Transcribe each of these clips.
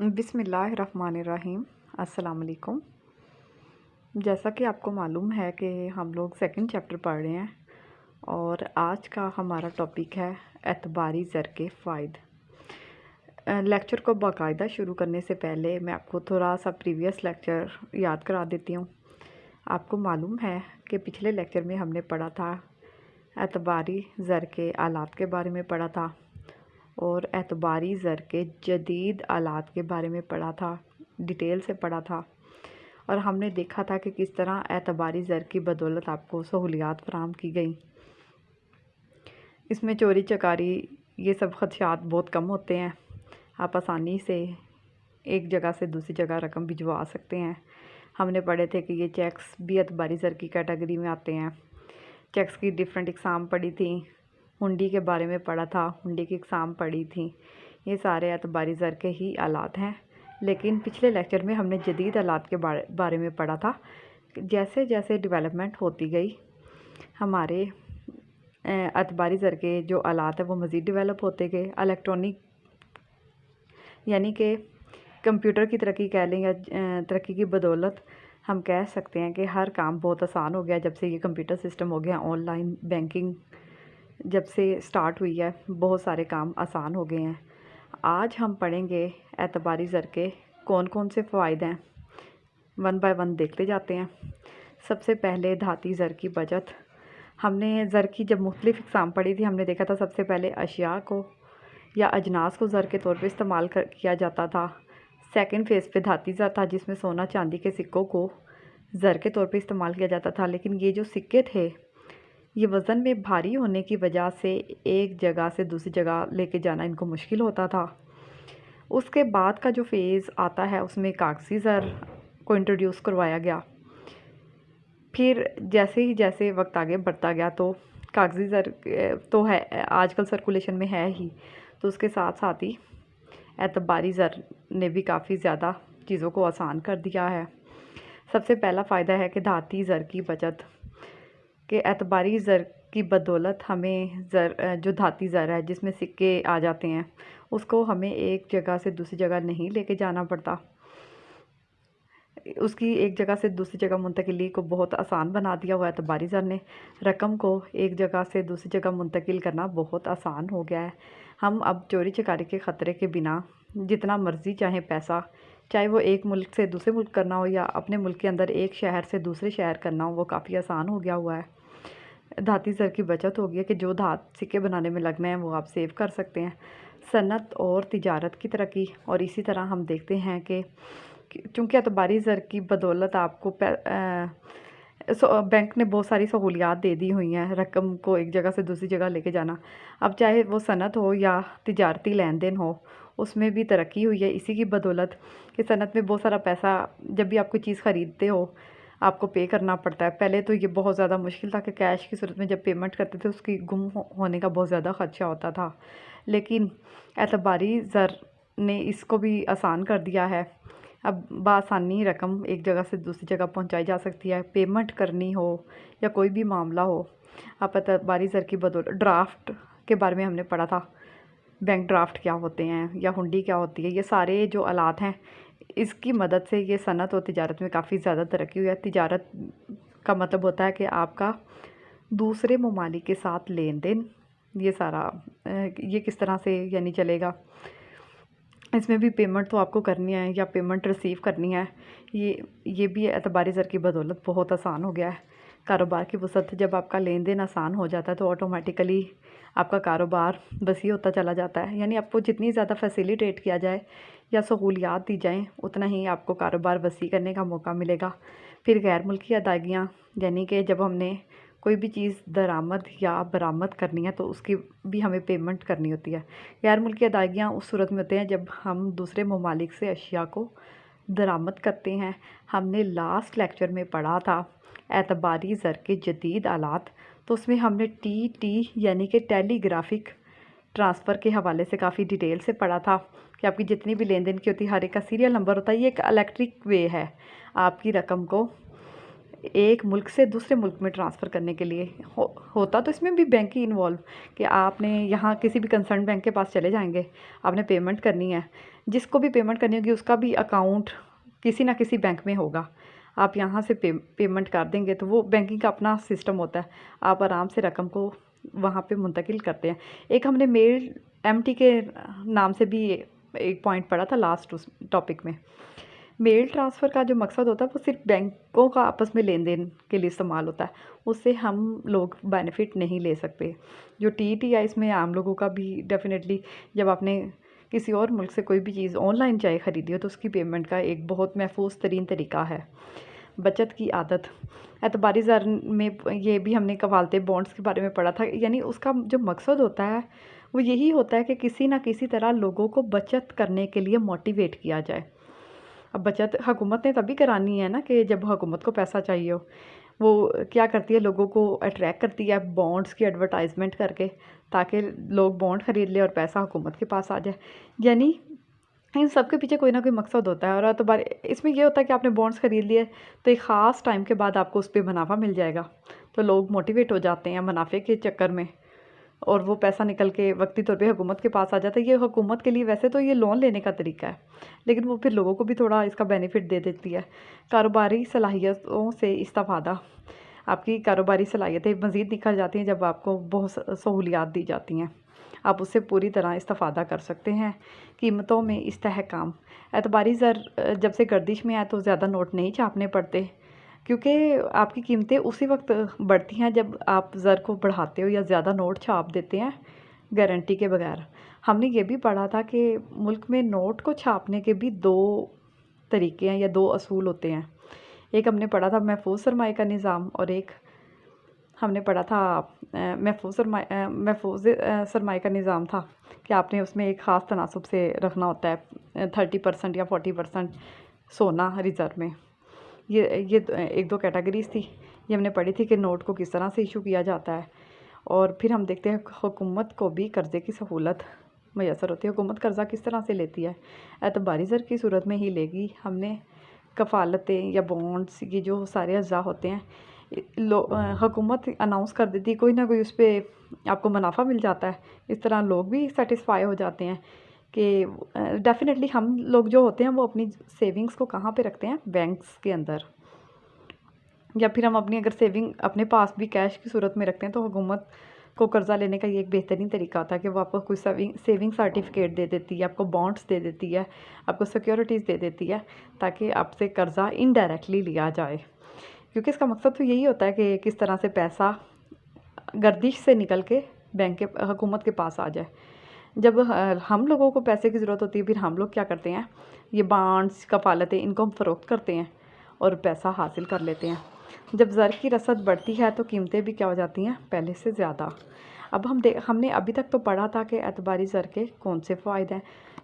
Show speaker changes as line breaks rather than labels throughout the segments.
بسم اللہ الرحمن الرحیم۔ السلام علیکم۔ جیسا کہ آپ کو معلوم ہے کہ ہم لوگ سیکنڈ چیپٹر پڑھ رہے ہیں اور آج کا ہمارا ٹاپک ہے اعتباری زر کے فوائد۔ لیکچر کو باقاعدہ شروع کرنے سے پہلے میں آپ کو تھوڑا سا پریویس لیکچر یاد کرا دیتی ہوں۔ آپ کو معلوم ہے کہ پچھلے لیکچر میں ہم نے پڑھا تھا اعتباری زر کے آلات کے بارے میں پڑھا تھا اور اعتباری زر کے جدید آلات کے بارے میں پڑھا تھا، ڈیٹیل سے پڑھا تھا، اور ہم نے دیکھا تھا کہ کس طرح اعتباری زر کی بدولت آپ کو سہولیات فراہم کی گئیں۔ اس میں چوری چکاری یہ سب خدشات بہت کم ہوتے ہیں، آپ آسانی سے ایک جگہ سے دوسری جگہ رقم بھجوا سکتے ہیں۔ ہم نے پڑھے تھے کہ یہ چیکس بھی اعتباری زر کی کیٹیگری میں آتے ہیں۔ چیکس کی ڈیفرنٹ اقسام پڑھی تھیں، ہنڈی کے بارے میں پڑھا تھا، ہنڈی کی اقسام پڑھی تھیں۔ یہ سارے اعتباری زر کے ہی آلات ہیں، لیکن پچھلے لیکچر میں ہم نے جدید آلات کے بارے میں پڑھا تھا۔ جیسے جیسے ڈیولپمنٹ ہوتی گئی ہمارے اعتباری زر کے جو آلات ہیں وہ مزید ڈیولپ ہوتے گئے۔ الیکٹرونک یعنی کہ کمپیوٹر کی ترقی کہہ لیں یا ترقی کی بدولت ہم کہہ سکتے ہیں کہ ہر کام بہت آسان ہو گیا۔ جب سے یہ کمپیوٹر سسٹم ہو گیا، آن لائن بینکنگ جب سے سٹارٹ ہوئی ہے، بہت سارے کام آسان ہو گئے ہیں۔ آج ہم پڑھیں گے اعتباری زر کے کون کون سے فوائد ہیں، ون بائی ون دیکھتے جاتے ہیں۔ سب سے پہلے دھاتی زر کی بچت۔ ہم نے زر کی جب مختلف اقسام پڑھی تھی، ہم نے دیکھا تھا سب سے پہلے اشیاء کو یا اجناس کو زر کے طور پہ استعمال کیا جاتا تھا۔ سیکنڈ فیز پہ دھاتی زر تھا، جس میں سونا چاندی کے سکوں کو زر کے طور پہ استعمال کیا جاتا تھا، لیکن یہ جو سکے تھے یہ وزن میں بھاری ہونے کی وجہ سے ایک جگہ سے دوسری جگہ لے کے جانا ان کو مشکل ہوتا تھا۔ اس کے بعد کا جو فیز آتا ہے اس میں کاغذی زر کو انٹروڈیوس کروایا گیا۔ پھر جیسے وقت آگے بڑھتا گیا تو کاغذی زر تو ہے آج کل سرکولیشن میں ہے ہی، تو اس کے ساتھ ساتھ ہی اعتباری زر نے بھی کافی زیادہ چیزوں کو آسان کر دیا ہے۔ سب سے پہلا فائدہ ہے کہ دھاتی زر کی بچت، کہ اعتباری زر کی بدولت ہمیں جو دھاتی زر ہے جس میں سکے آ جاتے ہیں، اس کو ہمیں ایک جگہ سے دوسری جگہ نہیں لے کے جانا پڑتا۔ اس کی ایک جگہ سے دوسری جگہ منتقلی کو بہت آسان بنا دیا ہوا ہے اعتباری زر نے۔ رقم کو ایک جگہ سے دوسری جگہ منتقل کرنا بہت آسان ہو گیا ہے۔ ہم اب چوری چکاری کے خطرے کے بنا جتنا مرضی چاہیں پیسہ، چاہے وہ ایک ملک سے دوسرے ملک کرنا ہو یا اپنے ملک کے اندر ایک شہر سے دوسرے شہر کرنا ہو، وہ کافی آسان ہو گیا ہوا ہے۔ دھاتی زر کی بچت ہو گئی ہے کہ جو سکے بنانے میں لگنا ہے وہ آپ سیو کر سکتے ہیں۔ صنعت اور تجارت کی ترقی، اور اسی طرح ہم دیکھتے ہیں کہ چونکہ اعتباری زر کی بدولت آپ کو بینک نے بہت ساری سہولیات دے دی ہوئی ہیں رقم کو ایک جگہ سے دوسری جگہ لے کے جانا۔ اب چاہے وہ صنعت ہو یا تجارتی لین دین ہو، اس میں بھی ترقی ہوئی ہے اسی کی بدولت کہ صنعت میں بہت سارا پیسہ جب بھی آپ کوئی چیز خریدتے ہو آپ کو پے کرنا پڑتا ہے۔ پہلے تو یہ بہت زیادہ مشکل تھا کہ کیش کی صورت میں جب پیمنٹ کرتے تھے اس کی گم ہونے کا بہت زیادہ خدشہ ہوتا تھا، لیکن اعتباری زر نے اس کو بھی آسان کر دیا ہے۔ اب بآسانی رقم ایک جگہ سے دوسری جگہ پہنچائی جا سکتی ہے، پیمنٹ کرنی ہو یا کوئی بھی معاملہ ہو۔ اب اعتباری زر کی بدولت ڈرافٹ کے بارے میں ہم نے پڑھا تھا، بینک ڈرافٹ کیا ہوتے ہیں یا ہنڈی کیا ہوتی ہے، یہ سارے جو آلات ہیں اس کی مدد سے یہ صنعت اور تجارت میں کافی زیادہ ترقی ہوئی ہے۔ تجارت کا مطلب ہوتا ہے کہ آپ کا دوسرے ممالک کے ساتھ لین دین، یہ سارا یہ کس طرح سے یعنی چلے گا، اس میں بھی پیمنٹ تو آپ کو کرنی ہے یا پیمنٹ ریسیو کرنی ہے، یہ بھی اعتباری زر کی بدولت بہت آسان ہو گیا ہے۔ کاروبار کی وسعت، جب آپ کا لین دین آسان ہو جاتا ہے تو آٹومیٹیکلی آپ کا کاروبار وسیع ہوتا چلا جاتا ہے، یعنی آپ کو جتنی زیادہ فیسیلیٹیٹ کیا جائے یا سہولیات دی جائیں اتنا ہی آپ کو کاروبار وسیع کرنے کا موقع ملے گا۔ پھر غیر ملکی ادائیگیاں، یعنی کہ جب ہم نے کوئی بھی چیز درآمد یا برآمد کرنی ہے تو اس کی بھی ہمیں پیمنٹ کرنی ہوتی ہے۔ غیر ملکی ادائیگیاں اس صورت میں ہوتے ہیں جب ہم دوسرے ممالک سے اشیاء کو درآمد کرتے ہیں۔ ہم نے لاسٹ لیکچر میں پڑھا تھا اعتباری زر کے جدید آلات، تو اس میں ہم نے ٹی یعنی کہ ٹیلی گرافک ٹرانسفر کے حوالے سے کافی ڈیٹیل سے پڑھا تھا کہ آپ کی جتنی بھی لین دین کی ہوتی ہے ہر ایک کا سیریل نمبر ہوتا ہے۔ یہ ایک الیکٹرک وے ہے آپ کی رقم کو ایک ملک سے دوسرے ملک میں ٹرانسفر کرنے کے لیے ہوتا تو اس میں بھی بینک ہی انوالو، کہ آپ نے یہاں کسی بھی کنسرن بینک کے پاس چلے جائیں گے، آپ نے پیمنٹ کرنی ہے، جس کو بھی پیمنٹ کرنی ہوگی اس کا بھی اکاؤنٹ کسی نہ کسی بینک میں ہوگا، آپ یہاں سے پیمنٹ کر دیں گے تو وہ بینکنگ کا اپنا سسٹم ہوتا ہے، آپ آرام سے رقم کو وہاں پہ منتقل کرتے ہیں۔ ایک ہم نے میل MT کے نام سے بھی ایک پوائنٹ پڑھا تھا لاسٹ اس ٹاپک میں۔ میل ٹرانسفر کا جو مقصد ہوتا ہے وہ صرف بینکوں کا آپس میں لین دین کے لیے استعمال ہوتا ہے، اس سے ہم لوگ بینیفٹ نہیں لے سکتے۔ جو TT ہے اس میں عام لوگوں کا بھی ڈیفینیٹلی، جب آپ نے کسی اور ملک سے کوئی بھی چیز آن لائن چاہے خریدی ہو تو اس کی پیمنٹ کا ایک بہت محفوظ ترین طریقہ ہے۔ بچت کی عادت، اعتباری زر میں یہ بھی ہم نے کفالتیں بانڈز کے بارے میں پڑھا تھا، یعنی اس کا جو مقصد ہوتا ہے وہ یہی ہوتا ہے کہ کسی نہ کسی طرح لوگوں کو بچت کرنے کے لیے موٹیویٹ کیا جائے۔ اب بچت حکومت نے تبھی کرانی ہے نا کہ جب حکومت کو پیسہ چاہیے ہو، وہ کیا کرتی ہے، لوگوں کو اٹریکٹ کرتی ہے بانڈز کی ایڈورٹائزمنٹ کر کے، تاکہ لوگ بانڈ خرید لیں اور پیسہ حکومت کے پاس آ جائے۔ یعنی ان سب کے پیچھے کوئی نہ کوئی مقصد ہوتا ہے، اور اعتبار اس میں یہ ہوتا ہے کہ آپ نے بانڈز خرید لیے تو ایک خاص ٹائم کے بعد آپ کو اس پہ منافع مل جائے گا، تو لوگ موٹیویٹ ہو جاتے ہیں منافع کے چکر میں، اور وہ پیسہ نکل کے وقتی طور پہ حکومت کے پاس آ جاتا ہے۔ یہ حکومت کے لیے ویسے تو یہ لون لینے کا طریقہ ہے، لیکن وہ پھر لوگوں کو بھی تھوڑا اس کا بینیفٹ دے دیتی ہے۔ کاروباری صلاحیتوں سے استفادہ، آپ کی کاروباری صلاحیتیں مزید نکھر جاتی ہیں جب آپ کو بہت سہولیات دی جاتی ہیں، آپ اس سے پوری طرح استفادہ کر سکتے ہیں۔ قیمتوں میں استحکام، اعتباری زر جب سے گردش میں آئے تو زیادہ نوٹ نہیں چھاپنے پڑتے، کیونکہ آپ کی قیمتیں اسی وقت بڑھتی ہیں جب آپ زر کو بڑھاتے ہو یا زیادہ نوٹ چھاپ دیتے ہیں گارنٹی کے بغیر۔ ہم نے یہ بھی پڑھا تھا کہ ملک میں نوٹ کو چھاپنے کے بھی 2 طریقے ہیں یا 2 اصول ہوتے ہیں۔ ایک ہم نے پڑھا تھا محفوظ سرمایہ کا نظام، اور ایک ہم نے پڑھا تھا محفوظ سرمایہ کا نظام تھا کہ آپ نے اس میں ایک خاص تناسب سے رکھنا ہوتا ہے، 30% یا 40% سونا ریزرو میں۔ یہ 1-2 کیٹیگریز تھی، یہ ہم نے پڑھی تھی کہ نوٹ کو کس طرح سے ایشو کیا جاتا ہے۔ اور پھر ہم دیکھتے ہیں حکومت کو بھی قرضے کی سہولت میسر ہوتی ہے۔ حکومت قرضہ کس طرح سے لیتی ہے؟ اعتباری زر کی صورت میں ہی لے گی۔ ہم نے کفالتیں یا بانڈز، یہ جو سارے اجزاء ہوتے ہیں، حکومت اناؤنس کر دیتی ہے، کوئی نہ کوئی اس پہ آپ کو منافع مل جاتا ہے، اس طرح لوگ بھی سیٹسفائی ہو جاتے ہیں کہ ڈیفینیٹلی ہم لوگ جو ہوتے ہیں وہ اپنی سیونگز کو کہاں پہ رکھتے ہیں؟ بینکس کے اندر، یا پھر ہم اپنی اگر سیونگ اپنے پاس بھی کیش کی صورت میں رکھتے ہیں تو حکومت کو قرضہ لینے کا یہ ایک بہترین طریقہ ہوتا ہے کہ وہ آپ کو کوئی سیونگ سرٹیفکیٹ دے دیتی ہے، آپ کو بانڈز دے دیتی ہے، آپ کو سیکیورٹیز دے دیتی ہے، تاکہ آپ سے قرضہ انڈائریکٹلی لیا جائے، کیونکہ اس کا مقصد تو یہی ہوتا ہے کہ کس طرح سے پیسہ گردش سے نکل کے بینک کے حکومت کے پاس آ جائے۔ جب ہم لوگوں کو پیسے کی ضرورت ہوتی ہے، پھر ہم لوگ کیا کرتے ہیں، یہ بانڈز، کفالتیں، ان کو ہم فروخت کرتے ہیں اور پیسہ حاصل کر لیتے ہیں۔ جب زر کی رسد بڑھتی ہے تو قیمتیں بھی کیا ہو جاتی ہیں؟ پہلے سے زیادہ۔ اب ہم نے ابھی تک تو پڑھا تھا کہ اعتباری زر کے کون سے فوائد ہیں،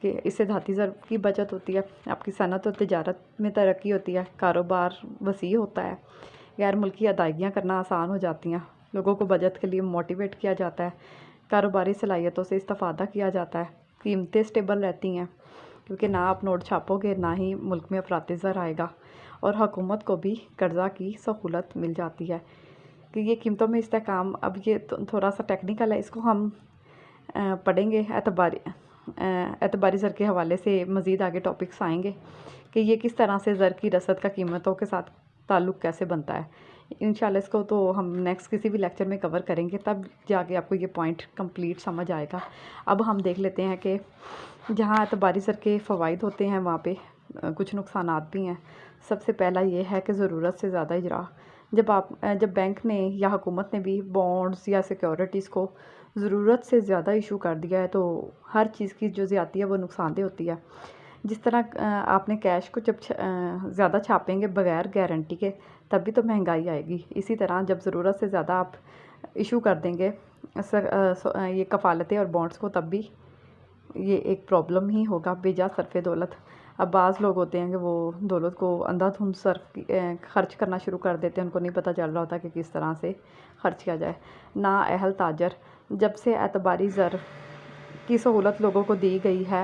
کہ اس سے دھاتی زر کی بچت ہوتی ہے، آپ کی صنعت و تجارت میں ترقی ہوتی ہے، کاروبار وسیع ہوتا ہے، غیر ملکی ادائیگیاں کرنا آسان ہو جاتی ہیں، لوگوں کو بچت کے لیے موٹیویٹ کیا جاتا ہے، کاروباری صلاحیتوں سے استفادہ کیا جاتا ہے، قیمتیں سٹیبل رہتی ہیں کیونکہ نہ آپ نوٹ چھاپو گے نہ ہی ملک میں افراط زر آئے گا، اور حکومت کو بھی قرضہ کی سہولت مل جاتی ہے کہ یہ قیمتوں میں استحکام۔ اب یہ تھوڑا سا ٹیکنیکل ہے، اس کو ہم پڑھیں گے اعتباری زر کے حوالے سے، مزید آگے ٹاپکس آئیں گے کہ یہ کس طرح سے زر کی رسد کا قیمتوں کے ساتھ تعلق کیسے بنتا ہے۔ انشاءاللہ اس کو تو ہم نیکسٹ کسی بھی لیکچر میں کور کریں گے، تب جا کے آپ کو یہ پوائنٹ کمپلیٹ سمجھ آئے گا۔ اب ہم دیکھ لیتے ہیں کہ جہاں اعتباری زر کے فوائد ہوتے ہیں وہاں پہ کچھ نقصانات بھی ہیں۔ سب سے پہلا یہ ہے کہ ضرورت سے زیادہ اجرا، جب بینک نے یا حکومت نے بھی بانڈز یا سیکیورٹیز کو ضرورت سے زیادہ ایشو کر دیا ہے تو ہر چیز کی جو زیادتی ہے وہ نقصان دہ ہوتی ہے۔ جس طرح آپ نے کیش کو جب زیادہ چھاپیں گے بغیر گارنٹی کے تب بھی تو مہنگائی آئے گی، اسی طرح جب ضرورت سے زیادہ آپ ایشو کر دیں گے یہ کفالتیں اور بانڈز کو، تب بھی یہ ایک پرابلم ہی ہوگا، بے جا صرف دولت۔ اب بعض لوگ ہوتے ہیں کہ وہ دولت کو اندھا دھند خرچ کرنا شروع کر دیتے ہیں، ان کو نہیں پتہ چل رہا ہوتا کہ کس طرح سے خرچ کیا جائے۔ نااہل تاجر، جب سے اعتباری زر کی سہولت لوگوں کو دی گئی ہے